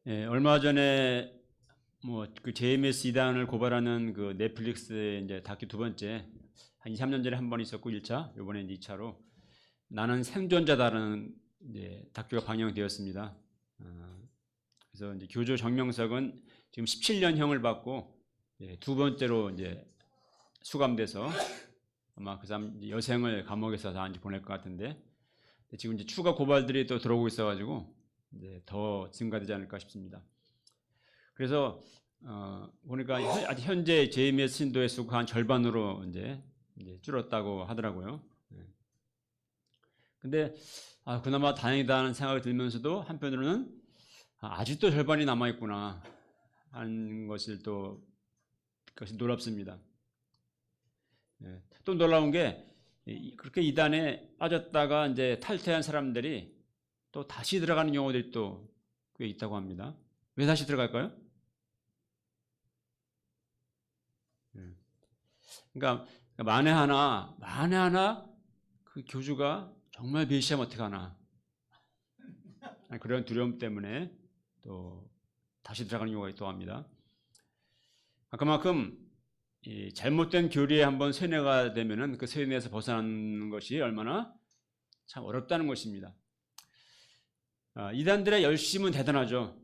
예, 얼마 전에 뭐 그 JMS 이단을 고발하는 그 넷플릭스의 이제 다큐 두 번째 한 2, 3년 전에 한 번 있었고 1차, 이번에 이제 2차로 나는 생존자다라는 이제 다큐가 방영되었습니다. 그래서 이제 교주 정명석은 지금 17년형을 받고 두 번째로 이제 수감돼서 아마 그 사람 여생을 감옥에서 다 이제 보낼 것 같은데 지금 이제 추가 고발들이 또 들어오고 있어가지고 이제 더 증가되지 않을까 싶습니다. 그래서 보니까 아직 현재 JMS 신도의 수가 한 절반으로 이제 줄었다고 하더라고요. 근데 그나마 다행이다는 생각이 들면서도 한편으로는 아직도 절반이 남아 있구나 하는 것을 또 그것이 놀랍습니다. 또 놀라운 게 그렇게 이단에 빠졌다가 이제 탈퇴한 사람들이 또 다시 들어가는 경우들이 또 꽤 있다고 합니다. 왜 다시 들어갈까요? 그러니까 만에 하나 그 교주가 정말 배신하면 어떡하나 그런 두려움 때문에 또 다시 들어가는 경우가 있다고 합니다. 그만큼 이 잘못된 교리에 한번 세뇌가 되면은 그 세뇌에서 벗어나는 것이 얼마나 참 어렵다는 것입니다. 이단들의 열심은 대단하죠.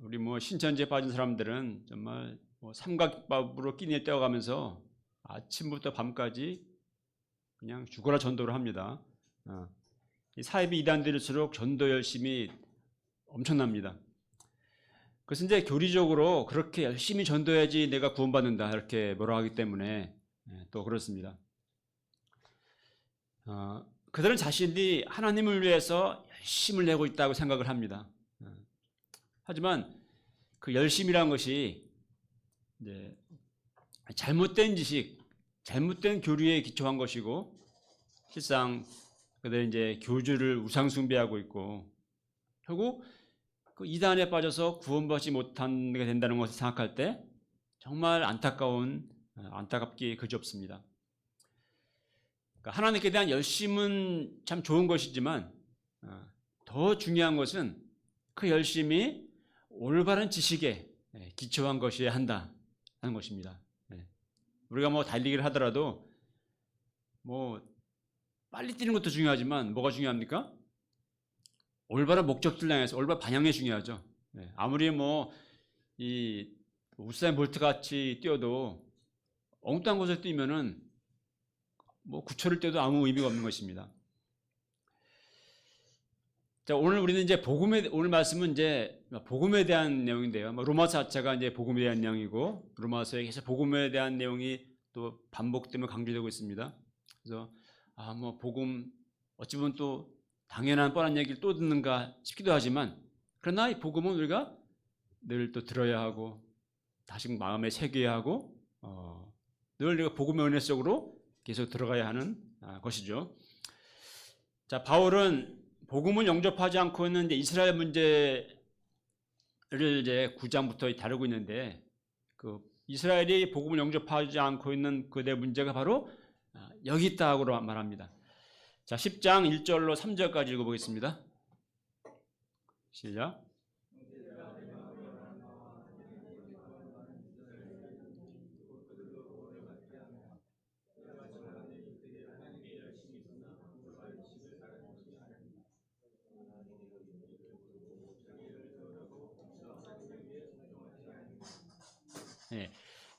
우리 뭐 신천지에 빠진 사람들은 정말 뭐 삼각밥으로 끼니를 떼어가면서 아침부터 밤까지 그냥 죽어라 전도를 합니다. 이 사이비 이단들일수록 전도 열심이 엄청납니다. 그것은 이제 교리적으로 그렇게 열심히 전도해야지 내가 구원받는다 이렇게 뭐라 하기 때문에 또 그렇습니다. 그들은 자신이 하나님을 위해서 열심을 내고 있다고 생각을 합니다. 하지만 그 열심이라는 것이 이제 잘못된 지식, 잘못된 교리에 기초한 것이고 실상 그들은 이제 교주를 우상 숭배하고 있고 결국 그 이단에 빠져서 구원받지 못하게 된다는 것을 생각할 때 정말 안타깝기 그지없습니다. 그러니까 하나님께 대한 열심은 참 좋은 것이지만 더 중요한 것은 그 열심이 올바른 지식에 기초한 것이어야 한다는 것입니다. 우리가 뭐 달리기를 하더라도 뭐 빨리 뛰는 것도 중요하지만 뭐가 중요합니까? 올바른 목적지를 향해서 올바른 방향이 중요하죠. 아무리 뭐 이 우사인 볼트 같이 뛰어도 엉뚱한 곳에 뛰면은 뭐 9초를 뛰어도 아무 의미가 없는 것입니다. 자, 오늘 우리는 이제 오늘 말씀은 이제 복음에 대한 내용인데요. 로마서 자체가 이제 복음에 대한 내용이고 로마서에 계속 복음에 대한 내용이 또 반복되며 강조되고 있습니다. 그래서 뭐 복음 어찌 보면 또 당연한 뻔한 얘기를 또 듣는가 싶기도 하지만 그러나 이 복음은 우리가 늘 또 들어야 하고 다시 마음에 새겨야 하고 늘 우리가 복음의 은혜 속으로 계속 들어가야 하는 것이죠. 자, 바울은 복음을 영접하지 않고 있는 이제 이스라엘 문제를 이제 9장부터 다루고 있는데 그 이스라엘이 복음을 영접하지 않고 있는 그대 문제가 바로 여기 있다고 말합니다. 자, 10장 1절로 3절까지 읽어보겠습니다. 시작.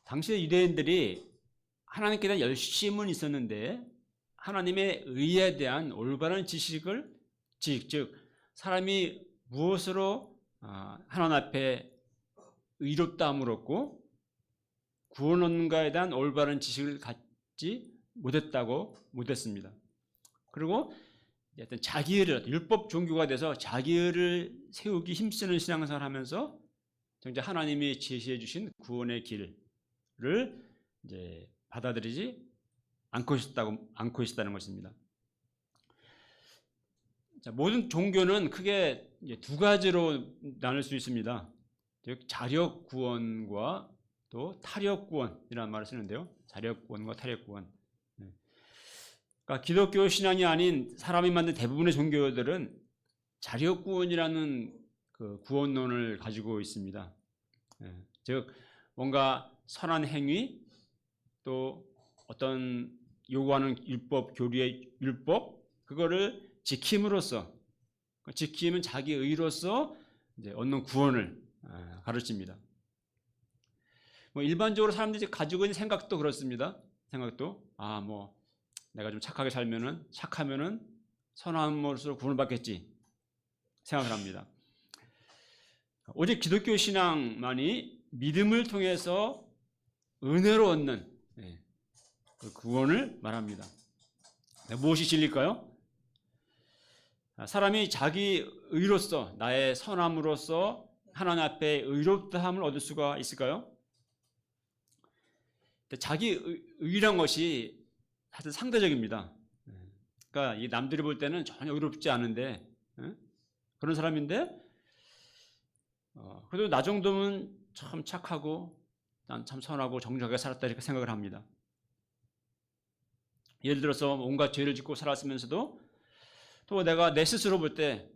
당시의 유대인들이 하나님께 대한 열심은 있었는데 하나님의 의에 대한 올바른 지식을 즉 사람이 무엇으로 하나님 앞에 의롭다함을 얻고 구원 얻는가에 대한 올바른 지식을 갖지 못했습니다. 그리고 어떤 자기의를 율법 종교가 돼서 자기의를 세우기 힘쓰는 신앙생활을 하면서 정작 하나님이 제시해 주신 구원의 길을 이제 받아들이지 않고 있었다는 것입니다. 자, 모든 종교는 크게 두 가지로 나눌 수 있습니다. 즉 자력 구원과 또 타력 구원이라는 말을 쓰는데요. 자력 구원과 타력 구원. 그러니까 기독교 신앙이 아닌 사람이 만든 대부분의 종교들은 자력 구원이라는 그 구원론을 가지고 있습니다. 즉 뭔가 선한 행위 또 어떤 요구하는 율법, 교리의 율법 그거를 지킴으로써 지키면 자기 의로서 이제 얻는 구원을 가르칩니다. 뭐 일반적으로 사람들이 가지고 있는 생각도 그렇습니다. 생각도 뭐 내가 좀 착하게 착하면은 선함으로써 구원을 받겠지 생각을 합니다. 오직 기독교 신앙만이 믿음을 통해서 은혜로 얻는 그 구원을 말합니다. 무엇이 진리일까요? 사람이 자기 의로서 나의 선함으로써 하나님 앞에 의롭다함을 얻을 수가 있을까요? 자기 의란 것이 사실 상대적입니다. 그러니까 이 남들이 볼 때는 전혀 의롭지 않은데 그런 사람인데 그래도 나 정도면 참 착하고 난 참 선하고 정직하게 살았다 이렇게 생각을 합니다. 예를 들어서 온갖 죄를 짓고 살았으면서도 또 내가 내 스스로 볼 때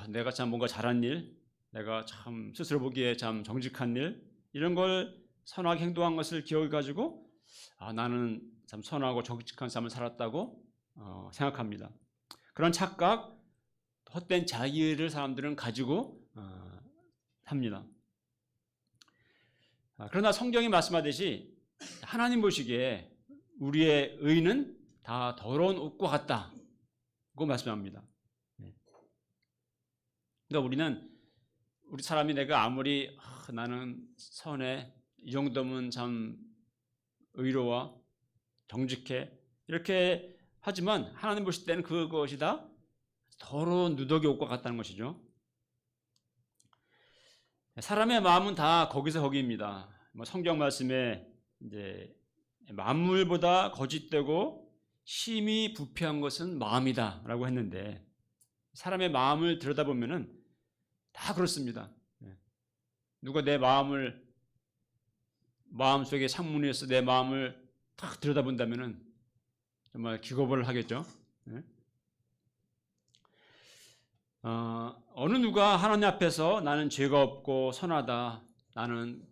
내가 참 뭔가 잘한 일, 내가 참 스스로 보기에 참 정직한 일 이런 걸 선하게 행동한 것을 기억해 가지고 나는 참 선하고 정직한 삶을 살았다고 생각합니다. 그런 착각, 헛된 자의를 사람들은 가지고 합니다. 그러나 성경이 말씀하듯이 하나님 보시기에 우리의 의는 다 더러운 옷과 같다고 말씀합니다. 그러니까 우리 사람이 내가 아무리 나는 선해 이 정도면 참 의로워 정직해 이렇게 하지만 하나님 보실 때는 그것이 다 더러운 누더기 옷과 같다는 것이죠. 사람의 마음은 다 거기서 거기입니다. 성경 말씀에 이제 만물보다 거짓되고 심히 부패한 것은 마음이다라고 했는데 사람의 마음을 들여다보면은 다 그렇습니다. 누가 내 마음속에 창문에서 내 마음을 딱 들여다본다면은 정말 기겁을 하겠죠. 어느 누가 하나님 앞에서 나는 죄가 없고 선하다, 나는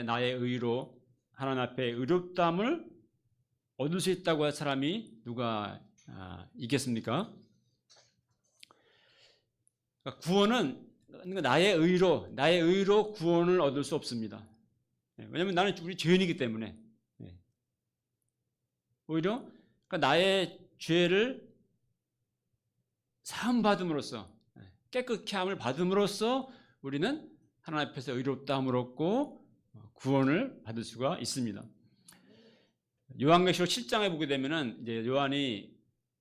나의 의로 하나님 앞에 의롭다함을 얻을 수 있다고 할 사람이 누가 있겠습니까? 그러니까 구원은 나의 의로 구원을 얻을 수 없습니다. 왜냐하면 나는 우리 죄인이기 때문에 오히려 그러니까 나의 죄를 사함받음으로써 깨끗게 함을 받음으로써 우리는 하나님 앞에서 의롭다함을 얻고 구원을 받을 수가 있습니다. 요한계시록 7장에 보게 되면은 이제 요한이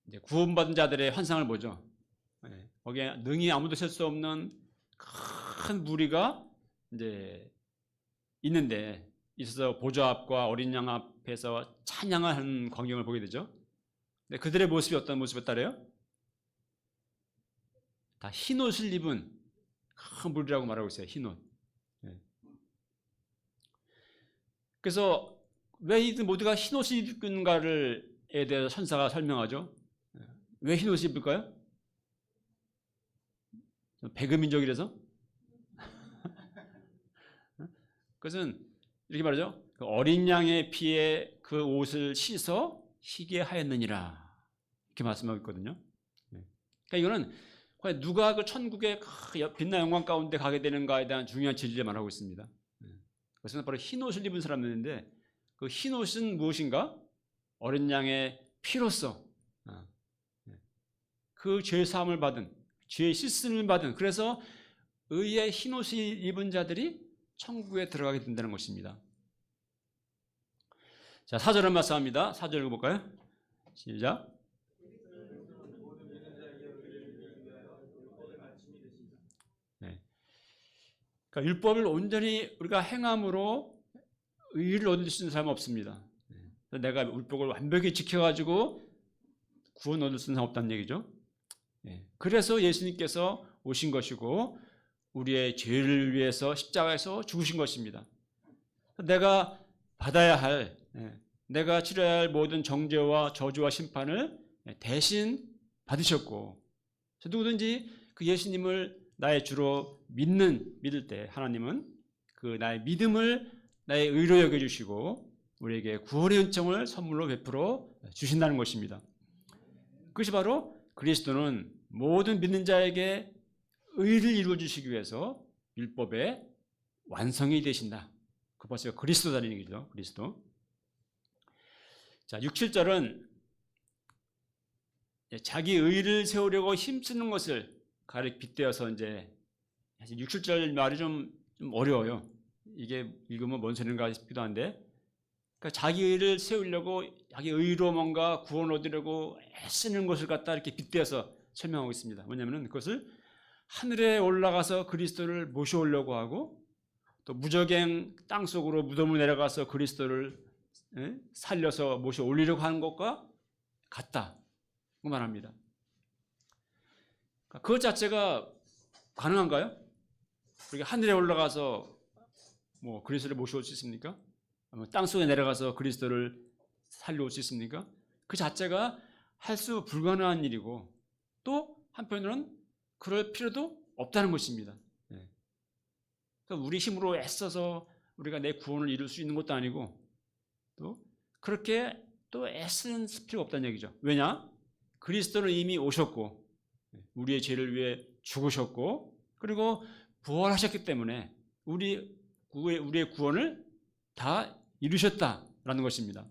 이제 구원받은 자들의 환상을 보죠. 거기에 능히 아무도 셀 수 없는 큰 무리가 이제 있는데 있어서 보좌 앞과 어린 양 앞에서 찬양하는 광경을 보게 되죠. 근데 그들의 모습이 어떤 모습이었다래요? 다 흰 옷을 입은 큰 무리라고 말하고 있어요. 흰 옷. 그래서 왜 이들 모두가 흰 옷을 입는가에 대해서 천사가 설명하죠. 왜 흰 옷을 입을까요? 배그민족이라서? 그것은 이렇게 말하죠. 그 어린 양의 피에 그 옷을 씻어 희게 하였느니라 이렇게 말씀하고 있거든요. 그러니까 이거는 누가 그 천국의 빛나 영광 가운데 가게 되는가에 대한 중요한 진리를 말하고 있습니다. 그것은 바로 흰 옷을 입은 사람들인데 그 흰 옷은 무엇인가? 어린 양의 피로써 그 죄 사함을 받은 죄 씻음을 받은 그래서 의의 흰 옷을 입은 자들이 천국에 들어가게 된다는 것입니다. 자, 4절을 말씀합니다. 4절 읽어볼까요? 시작. 그러니까 율법을 온전히 우리가 행함으로 의를 얻을 수 있는 사람은 없습니다. 내가 율법을 완벽히 지켜가지고 구원 얻을 수 있는 사람 없다는 얘기죠. 그래서 예수님께서 오신 것이고 우리의 죄를 위해서 십자가에서 죽으신 것입니다. 내가 받아야 할, 내가 치러야 할 모든 정죄와 저주와 심판을 대신 받으셨고 누구든지 그 예수님을 나의 주로 믿을 때 하나님은 그 나의 믿음을 나의 의로 여겨주시고 우리에게 구원의 은총을 선물로 베풀어 주신다는 것입니다. 그것이 바로 그리스도는 모든 믿는 자에게 의를 이루어 주시기 위해서 율법의 완성이 되신다. 그 벌써 그리스도라는 얘기죠. 그리스도. 자, 6, 7절은 자기 의를 세우려고 힘쓰는 것을 빗대어서 이제 사실 6, 7절 말이 좀 어려워요. 이게 읽으면 뭔 소리인가 싶기도 한데, 그러니까 자기 의를 세우려고 자기 의로 뭔가 구원 얻으려고 애쓰는 것을 갖다 이렇게 빗대어서 설명하고 있습니다. 뭐냐면은 그것을 하늘에 올라가서 그리스도를 모셔오려고 하고 또 무저갱 땅속으로 무덤을 내려가서 그리스도를 살려서 모셔올리려고 하는 것과 같다 그 말합니다. 그것 자체가 가능한가요? 우리가 하늘에 올라가서 뭐 그리스도를 모셔올 수 있습니까? 땅속에 내려가서 그리스도를 살려올 수 있습니까? 그 자체가 할 수 불가능한 일이고 또 한편으로는 그럴 필요도 없다는 것입니다. 그러니까 우리 힘으로 애써서 우리가 내 구원을 이룰 수 있는 것도 아니고 또 그렇게 또 애쓰는 필요가 없다는 얘기죠. 왜냐? 그리스도는 이미 오셨고 우리의 죄를 위해 죽으셨고 그리고 부활하셨기 때문에 우리의 구원을 다 이루셨다라는 것입니다.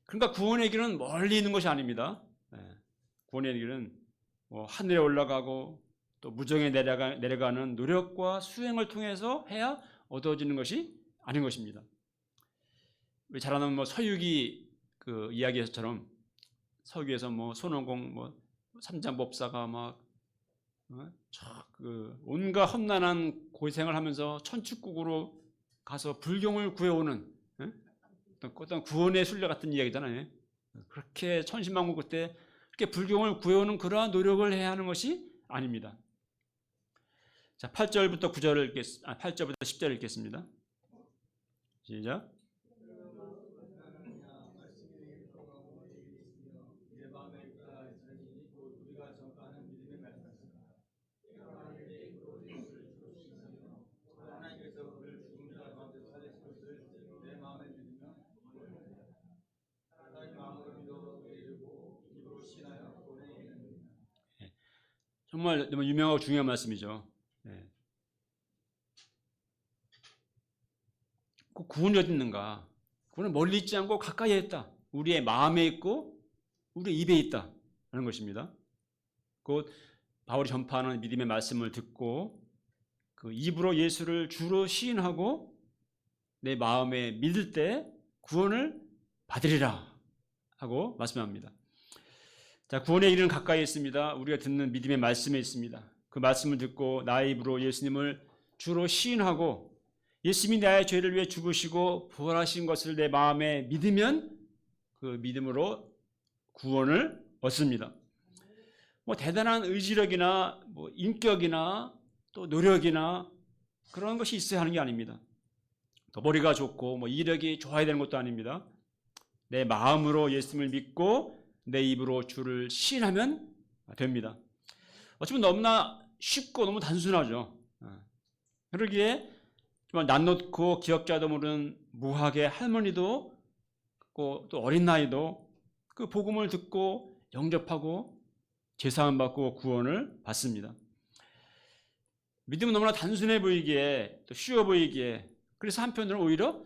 그러니까 구원의 길은 멀리 있는 것이 아닙니다. 구원의 길은 하늘에 올라가고 또 무정에 내려가는 노력과 수행을 통해서 해야 얻어지는 것이 아닌 것입니다. 잘 아는 서유기 그 이야기에서처럼 서유기에서 손원공 삼장법사가 온갖 험난한 고생을 하면서 천축국으로 가서 불경을 구해오는 어떤 구원의 순례 같은 이야기잖아요. 그렇게 천신만고 그때 그렇게 불경을 구해오는 그러한 노력을 해야 하는 것이 아닙니다. 자, 8절부터 10절을 읽겠습니다. 시작. 정말 너무 유명하고 중요한 말씀이죠. 그 구원이 어디 있는가? 구원은 멀리 있지 않고 가까이에 있다. 우리의 마음에 있고 우리 입에 있다 하는 것입니다. 곧 바울이 전파하는 믿음의 말씀을 듣고 그 입으로 예수를 주로 시인하고 내 마음에 믿을 때 구원을 받으리라 하고 말씀합니다. 자, 구원의 길은 가까이 있습니다. 우리가 듣는 믿음의 말씀에 있습니다. 그 말씀을 듣고 나의 입으로 예수님을 주로 시인하고 예수님이 나의 죄를 위해 죽으시고 부활하신 것을 내 마음에 믿으면 그 믿음으로 구원을 얻습니다. 대단한 의지력이나 인격이나 또 노력이나 그런 것이 있어야 하는 게 아닙니다. 또 머리가 좋고 이력이 좋아야 되는 것도 아닙니다. 내 마음으로 예수님을 믿고 내 입으로 주를 시인하면 됩니다. 어쩌면 너무나 쉽고 너무 단순하죠. 그러기에 정말 낯놓고 기억자도 모르는 무학의 할머니도 또 어린 나이도 그 복음을 듣고 영접하고 제사함 받고 구원을 받습니다. 믿음은 너무나 단순해 보이기에 또 쉬워 보이기에 그래서 한편으로는 오히려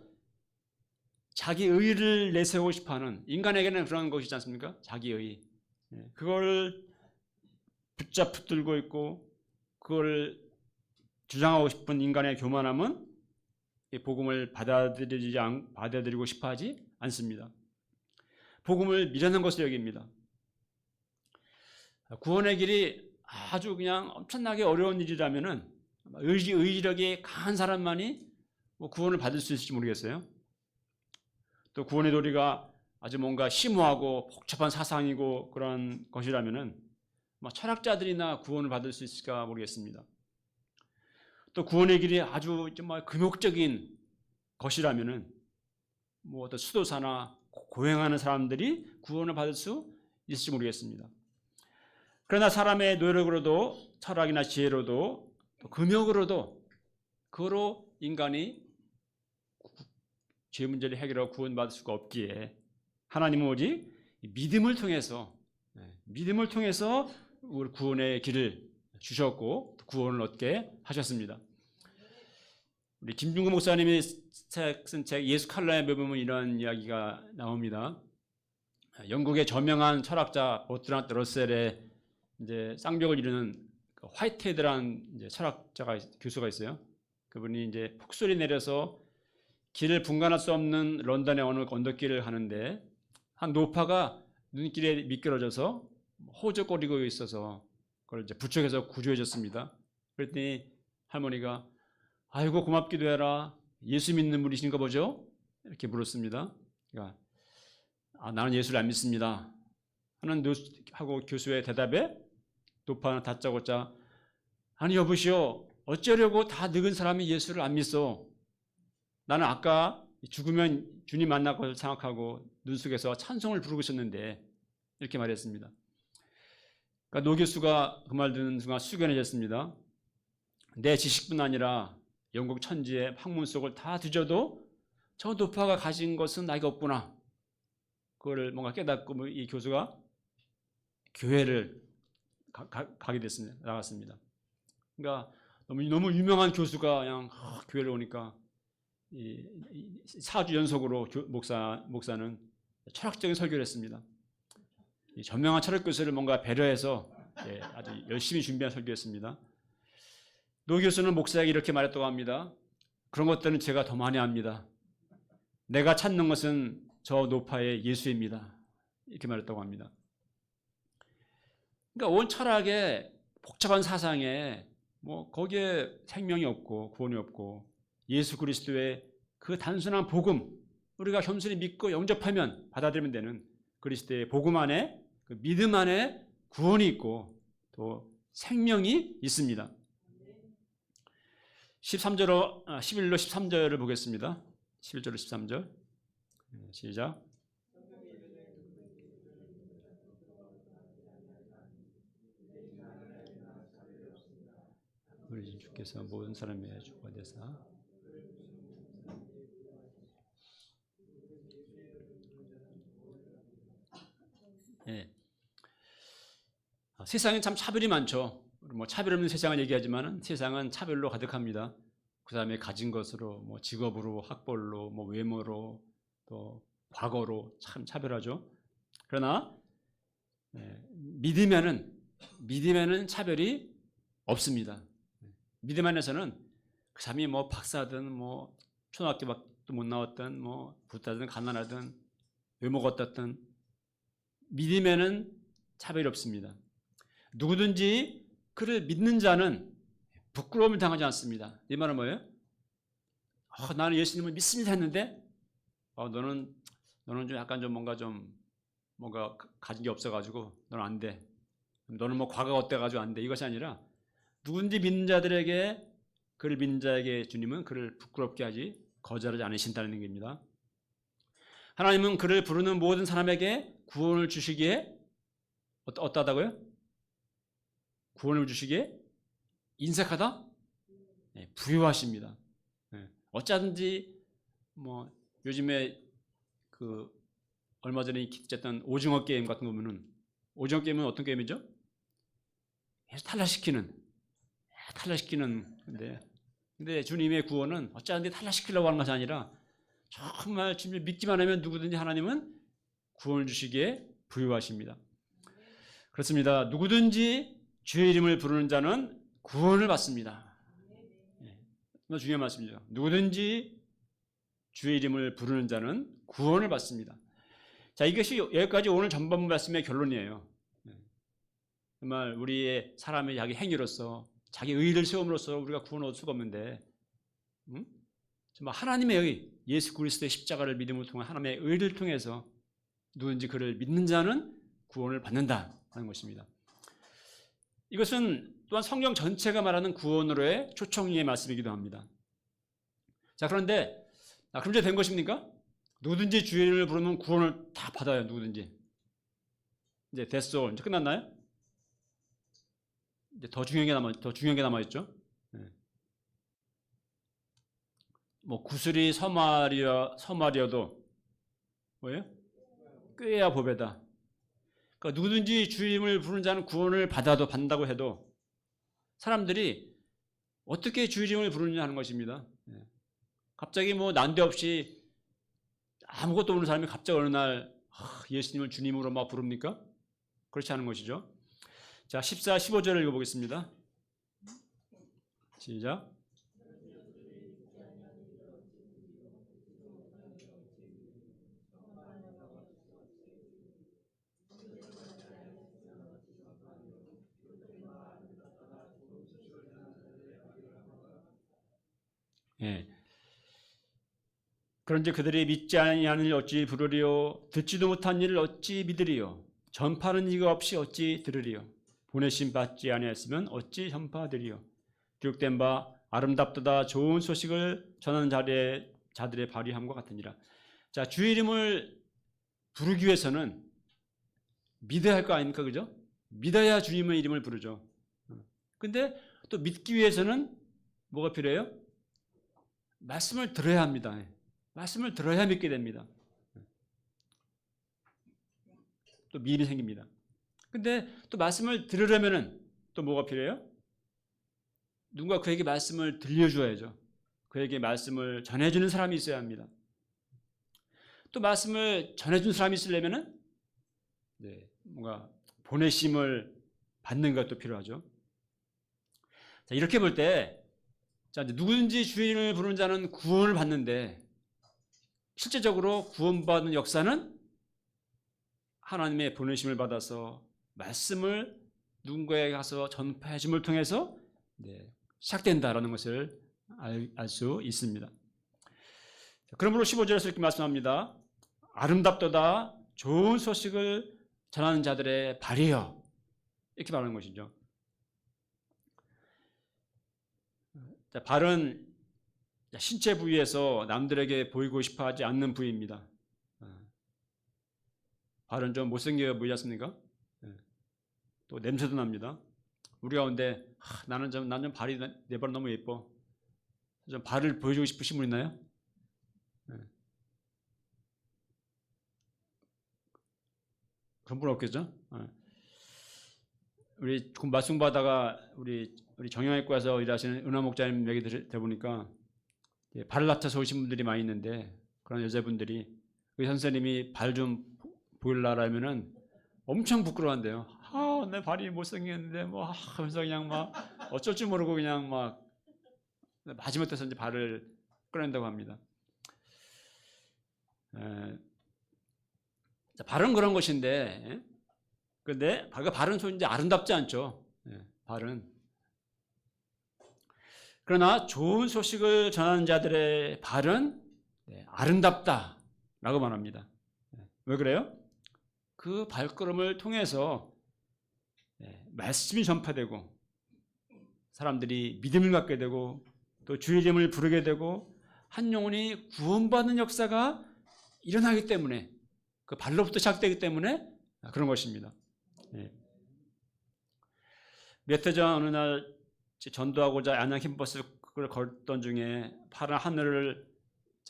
자기 의를 내세우고 싶어하는 인간에게는 그런 것이지 않습니까? 자기 의. 그걸 붙들고 있고 그걸 주장하고 싶은 인간의 교만함은 복음을 받아들이고 싶어하지 않습니다. 복음을 미련한 것으로 여깁니다. 구원의 길이 아주 그냥 엄청나게 어려운 일이라면은 의지력이 강한 사람만이 구원을 받을 수 있을지 모르겠어요. 또 구원의 도리가 아주 뭔가 심오하고 복잡한 사상이고 그런 것이라면은 철학자들이나 구원을 받을 수 있을까 모르겠습니다. 또 구원의 길이 아주 정말 금욕적인 것이라면은 어떤 수도사나 고행하는 사람들이 구원을 받을 수 있을지 모르겠습니다. 그러나 사람의 노력으로도 철학이나 지혜로도 또 금욕으로도 그로 인간이 죄 문제를 해결하고 구원받을 수가 없기에 하나님은 오직 믿음을 통해서 우리 구원의 길을 주셨고 구원을 얻게 하셨습니다. 우리 김중구 목사님이 쓴 책 예수 칼럼에 보면 이런 이야기가 나옵니다. 영국의 저명한 철학자 버트란드 러셀의 이제 쌍벽을 이루는 화이트헤드라는 이제 철학자가 교수가 있어요. 그분이 이제 폭설이 내려서 길을 분간할 수 없는 런던의 어느 언덕길을 가는데 한 노파가 눈길에 미끄러져서 호적거리고 있어서 그걸 이제 부축해서 구조해줬습니다. 그랬더니 할머니가 아이고 고맙기도 해라. 예수 믿는 분이신가 보죠? 이렇게 물었습니다. 그러니까 나는 예수를 안 믿습니다. 하고 교수의 대답에 노파는 다짜고짜 아니 여보시오 어쩌려고 다 늙은 사람이 예수를 안 믿어. 나는 아까 죽으면 주님 만날 것을 생각하고 눈 속에서 찬송을 부르고 있었는데 이렇게 말했습니다. 그러니까 노 교수가 그 말 듣는 순간 숙연해졌습니다. 내 지식뿐 아니라 영국 천지의 학문 속을 다 뒤져도 저 노파가 가진 것은 나이가 없구나. 그거를 뭔가 깨닫고 이 교수가 교회를 가게 됐습니다. 나갔습니다. 그러니까 너무 유명한 교수가 그냥 교회를 오니까 4주 연속으로 목사는 철학적인 설교를 했습니다. 이 저명한 철학 교수를 뭔가 배려해서 아주 열심히 준비한 설교였습니다. 노 교수는 목사에게 이렇게 말했다고 합니다. 그런 것들은 제가 더 많이 압니다. 내가 찾는 것은 저 노파의 예수입니다. 이렇게 말했다고 합니다. 그러니까 온 철학의 복잡한 사상에 거기에 생명이 없고 구원이 없고 예수 그리스도의 그 단순한 복음 우리가 겸손히 믿고 영접하면 받아들이면 되는 그리스도의 복음 안에 그 믿음 안에 구원이 있고 또 생명이 있습니다. 11절 13절을 보겠습니다. 11절 13절 시작. 우리 주께서 모든 사람의 주가 되사 세상에 참 차별이 많죠. 차별 없는 세상을 얘기하지만 세상은 차별로 가득합니다. 그 사람이 가진 것으로 직업으로 학벌로 외모로 또 과거로 참 차별하죠. 그러나 믿으면은 차별이 없습니다. 믿음 안에서는 그 사람이 박사든 초등학교도 못 나왔든 부자든 가난하든 외모가 어떻든 믿음에는 차별이 없습니다. 누구든지 그를 믿는 자는 부끄러움을 당하지 않습니다. 이 말은 뭐예요? 나는 예수님을 믿습니다 했는데 너는 좀 약간 뭔가 가진 게 없어가지고 너는 안 돼. 너는 과거가 어때가지고 안 돼. 이것이 아니라 누군지 믿는 자들에게 그를 믿는 자에게 주님은 그를 부끄럽게 하지 거절하지 않으신다는 얘기입니다. 하나님은 그를 부르는 모든 사람에게 구원을 주시기에 어떠하다고요? 구원을 주시기에 인색하다? 부유하십니다. 어쩌든지 요즘에 얼마 전에 있었던 오징어 게임 같은 거 보면은 오징어 게임은 어떤 게임이죠? 탈락시키는 근데 주님의 구원은 어쩌든지 탈락시키려고 하는 것이 아니라 정말 주님을 믿기만 하면 누구든지 하나님은 구원을 주시기에 부유하십니다. 그렇습니다. 누구든지 주의 이름을 부르는 자는 구원을 받습니다. 정말 중요한 말씀이죠. 누구든지 주의 이름을 부르는 자는 구원을 받습니다. 자, 이것이 여기까지 오늘 전반부 말씀의 결론이에요. 정말 우리의 사람의 자기 행위로서 자기 의의를 세움으로써 우리가 구원을 얻을 수가 없는데 정말 하나님의 의, 예수 그리스도의 십자가를 믿음을 통해 하나님의 의를 통해서 누군지 그를 믿는 자는 구원을 받는다 하는 것입니다. 이것은 또한 성경 전체가 말하는 구원으로의 초청의 말씀이기도 합니다. 자, 그런데 그럼 이제 된 것입니까? 누구든지 주의 이름을 부르면 구원을 다 받아요. 누구든지. 이제 됐어. 이제 끝났나요? 이제 더 중요한 게 남아 있죠. 뭐 구슬이 서말이어도 뭐예요? 꾀야 보배다. 그러니까 누구든지 주님을 부르는 자는 구원을 받는다고 해도 사람들이 어떻게 주 이름을 부르느냐 하는 것입니다. 갑자기 뭐 난데없이 아무것도 없는 사람이 갑자기 어느 날 예수님을 주님으로 막 부릅니까? 그렇지 않은 것이죠. 자, 14, 15절을 읽어보겠습니다. 시작. 예. 그런지 그들이 믿지 아니하는 일을 어찌 부르리요? 듣지도 못한 일을 어찌 믿으리요? 전파하는 이가 없이 어찌 들으리요? 보내심 받지 아니하였으면 어찌 전파하리요? 기록된 바 아름답도다 좋은 소식을 전하는 자들의 발휘함과 같으니라. 자, 주의 이름을 부르기 위해서는 믿어야 할 거 아닙니까? 그죠? 믿어야 주님의 이름을 부르죠. 근데 또 믿기 위해서는 뭐가 필요해요? 말씀을 들어야 합니다. 말씀을 들어야 믿게 됩니다. 또 미련이 생깁니다. 근데 또 말씀을 들으려면은 또 뭐가 필요해요? 누군가 그에게 말씀을 들려줘야죠. 그에게 말씀을 전해주는 사람이 있어야 합니다. 또 말씀을 전해주는 사람이 있으려면은 뭔가 보내심을 받는 것도 필요하죠. 자, 이렇게 볼 때 누구든지 주인을 부르는 자는 구원을 받는데 실제적으로 구원받는 역사는 하나님의 보내심을 받아서 말씀을 누군가에게 가서 전파해 줌을 통해서 시작된다라는 것을 알 수 있습니다. 그러므로 15절에서 이렇게 말씀합니다. 아름답도다 좋은 소식을 전하는 자들의 발이여, 이렇게 말하는 것이죠. 자, 발은 신체 부위에서 남들에게 보이고 싶어 하지 않는 부위입니다. 발은 좀 못생겨 보이지 않습니까? 또 냄새도 납니다. 우리 가운데 난 좀 발이, 내 발은 너무 예뻐, 좀 발을 보여주고 싶으신 분 있나요? 그런 분 없겠죠? 우리 말씀 받다가 우리 정형외과에서 일하시는 은하 목자님 얘기 들어보니까 발을 다쳐서 오신 분들이 많이 있는데, 그런 여자분들이 의사 선생님이 발 좀 보일라라면은 엄청 부끄러워한대요. 내 발이 못생겼는데 하면서 그냥 막 어쩔 줄 모르고 그냥 막 마지못해서 이제 발을 꺼낸다고 합니다. 발은 그런 것인데, 근데 발은 이제 아름답지 않죠. 발은. 그러나 좋은 소식을 전하는 자들의 발은 아름답다라고 말합니다. 왜 그래요? 그 발걸음을 통해서 말씀이 전파되고 사람들이 믿음을 갖게 되고 또 주의 이름을 부르게 되고 한 영혼이 구원받는 역사가 일어나기 때문에, 그 발로부터 시작되기 때문에 그런 것입니다. 몇 해 전 어느 날 전도하고자 안양 캠퍼스를 걷던 중에 파란 하늘을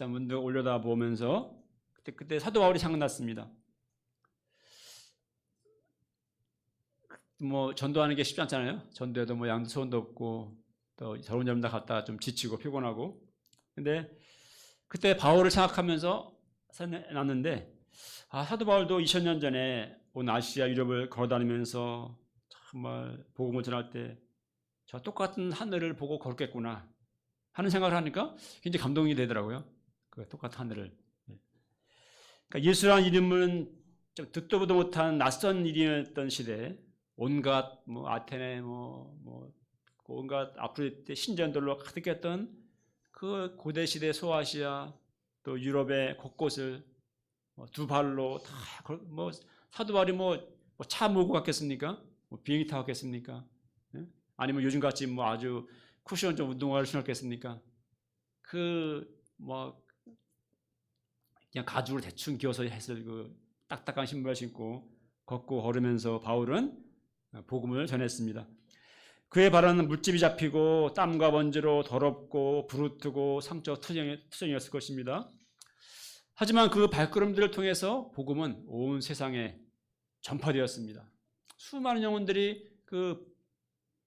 문득 올려다 보면서 그때 사도 바울이 생각났습니다. 전도하는 게 쉽지 않잖아요. 전도해도 양도 소원도 없고 또 저런 점 다 갔다 좀 지치고 피곤하고. 근데 그때 바울을 생각하면서 생각났는데, 사도 바울도 2000년 전에 온 아시아 유럽을 걸어다니면서 정말 복음을 전할 때 저 똑같은 하늘을 보고 걸었겠구나 하는 생각을 하니까 굉장히 감동이 되더라고요. 그 똑같은 하늘을. 그러니까 예수라는 이름은 좀 듣도 보도 못한 낯선 이름이었던 시대에 온갖 아테네 온갖 아프리카 신전들로 가득했던 그 고대 시대 소아시아 또 유럽의 곳곳을 두 발로 다 사도 바울이 차 몰고 갔겠습니까? 비행기 타고 갔겠습니까? 아니면 요즘같이 아주 쿠션 좀 운동화를 신었겠습니까? 그냥 가죽을 대충 기어서 해서 그 딱딱한 신발 신고 걷고 걸으면서 바울은 복음을 전했습니다. 그의 발은 물집이 잡히고 땀과 먼지로 더럽고 부르트고 상처 투정이었을 것입니다. 하지만 그 발걸음들을 통해서 복음은 온 세상에 전파되었습니다. 수많은 영혼들이 그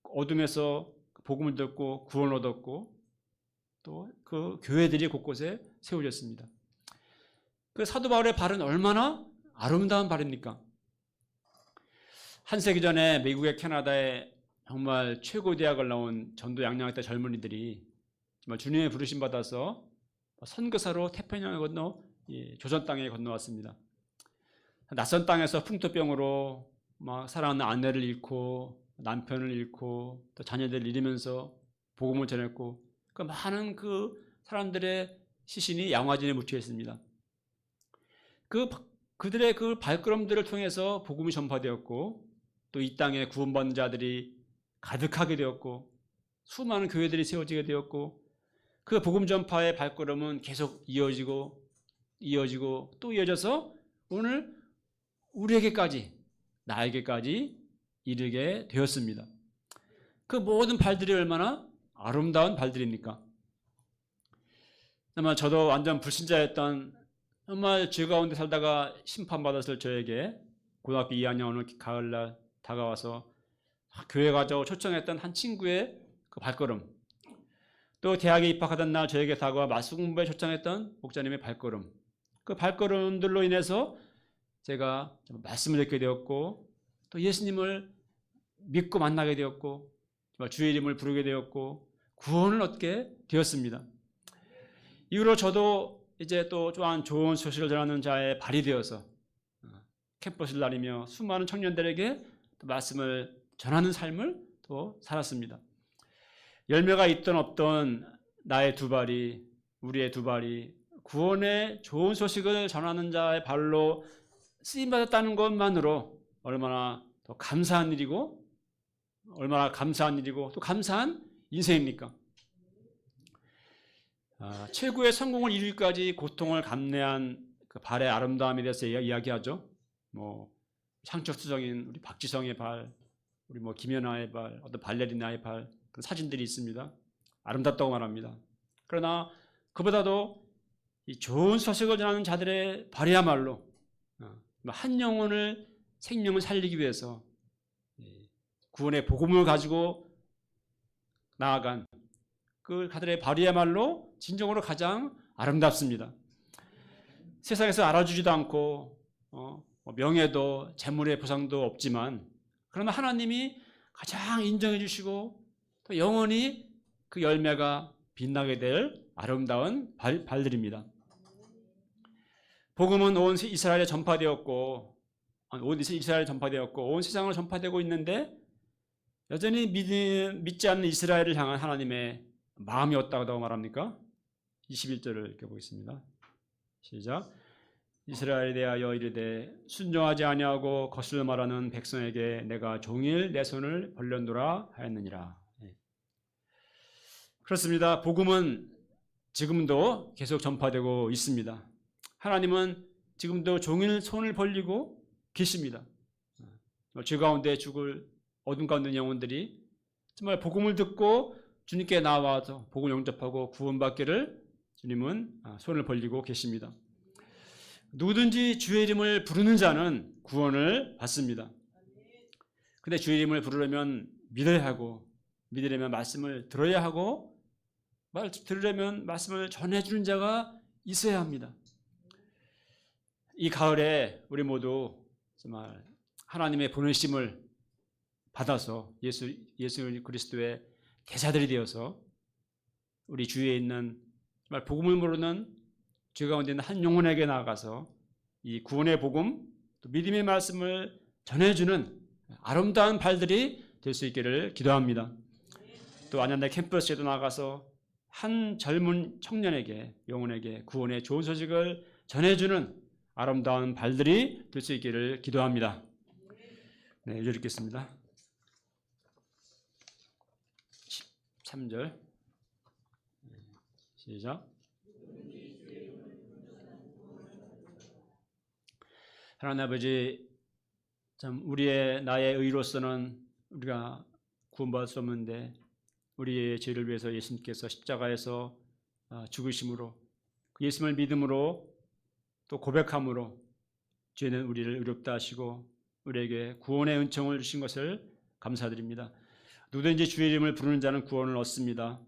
어둠에서 복음을 듣고 구원을 얻었고 또 그 교회들이 곳곳에 세워졌습니다. 그 사도 바울의 발은 얼마나 아름다운 발입니까? 한 세기 전에 미국의 캐나다에 정말 최고 대학을 나온 전도 양양학대 젊은이들이 정말 주님의 부르심 받아서 선교사로 태평양을 건너 조선 땅에 건너왔습니다. 낯선 땅에서 풍토병으로 막 사랑하는 아내를 잃고 남편을 잃고 또 자녀들을 잃으면서 복음을 전했고 그 많은 그 사람들의 시신이 양화진에 묻혀 있습니다. 그들의 그 발걸음들을 통해서 복음이 전파되었고 또 이 땅에 구원받는 자들이 가득하게 되었고 수많은 교회들이 세워지게 되었고 그 복음 전파의 발걸음은 계속 이어지고 또 이어져서 오늘 우리에게까지 나에게까지 이르게 되었습니다. 그 모든 발들이 얼마나 아름다운 발들입니까? 정말 저도 완전 불신자였던 정말 죄 가운데 살다가 심판받았을 저에게 고등학교 2학년 어느 가을날 다가와서 교회 가자고 초청했던 한 친구의 그 발걸음, 또 대학에 입학하던 날 저에게 다가와 마수 공부에 초청했던 목사님의 발걸음, 그 발걸음들로 인해서 제가 말씀을 듣게 되었고 또 예수님을 믿고 만나게 되었고 주의 이름을 부르게 되었고 구원을 얻게 되었습니다. 이후로 저도 이제 또 또한 좋은 소식을 전하는 자의 발이 되어서 캠퍼스를 다니며 수많은 청년들에게 또 말씀을 전하는 삶을 또 살았습니다. 열매가 있던 없던 나의 두 발이, 우리의 두 발이 구원의 좋은 소식을 전하는 자의 발로 쓰임받았다는 것만으로 얼마나 더 감사한 일이고 또 감사한 인생입니까? 최고의 성공을 이루기까지 고통을 감내한 그 발의 아름다움에 대해서 이야기하죠. 상처투성인 우리 박지성의 발, 우리 김연아의 발, 어떤 발레리나의 발, 그런 사진들이 있습니다. 아름답다고 말합니다. 그러나 그보다도 이 좋은 소식을 전하는 자들의 발이야말로 한 영혼을 생명을 살리기 위해서 구원의 복음을 가지고 나아간 그 그들의 발이야말로 진정으로 가장 아름답습니다. 세상에서 알아주지도 않고 명예도 재물의 보상도 없지만 그러나 하나님이 가장 인정해 주시고 또 영원히 그 열매가 빛나게 될 아름다운 발들입니다. 복음은 온 이스라엘에 전파되었고 온 세상으로 전파되고 있는데 여전히 믿지 않는 이스라엘을 향한 하나님의 마음이 어떠하다고 말합니까? 21절을 읽어보겠습니다. 시작. 이스라엘에 대하여 이르되 순종하지 아니하고 거슬러 말하는 백성에게 내가 종일 내 손을 벌렸노라 하였느니라. 그렇습니다. 복음은 지금도 계속 전파되고 있습니다. 하나님은 지금도 종일 손을 벌리고 계십니다. 죄 가운데 죽을 어둠 가운데 영혼들이 정말 복음을 듣고 주님께 나와서 복음을 영접하고 구원받기를 주님은 손을 벌리고 계십니다. 누구든지 주의 이름을 부르는 자는 구원을 받습니다. 근데 주의 이름을 부르려면 믿어야 하고 믿으려면 말씀을 들어야 하고 들으려면 말씀을 전해주는 자가 있어야 합니다. 이 가을에 우리 모두 정말 하나님의 보내심을 받아서 예수 그리스도의 대사들이 되어서 우리 주위에 있는 정말 복음을 모르는 죄 가운데 있는 한 영혼에게 나아가서 이 구원의 복음, 또 믿음의 말씀을 전해주는 아름다운 발들이 될 수 있기를 기도합니다. 또 안양대 캠퍼스에도 나가서 한 젊은 청년에게 영혼에게 구원의 좋은 소식을 전해주는 아름다운 발들이 될 수 있기를 기도합니다. 네, 이제 읽겠습니다. 13절 시작. 하나님 아버지, 참 나의 의로서는 우리가 구원받을 수 없는데 우리의 죄를 위해서 예수님께서 십자가에서 죽으심으로 그 예수님을 믿음으로 또 고백함으로 죄는 우리를 의롭다 하시고 우리에게 구원의 은총을 주신 것을 감사드립니다. 누구든지 주의 이름을 부르는 자는 구원을 얻습니다.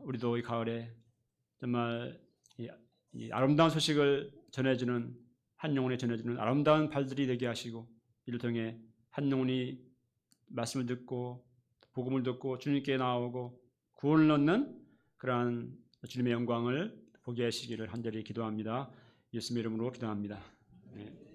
우리도 이 가을에 정말 이 아름다운 소식을 전해주는 한 영혼에 전해주는 아름다운 발들이 되게 하시고 이를 통해 한 영혼이 말씀을 듣고 복음을 듣고 주님께 나오고 구원을 얻는 그러한 주님의 영광을 보게 하시기를 간절히 기도합니다. 예수님의 이름으로 기도합니다. 네.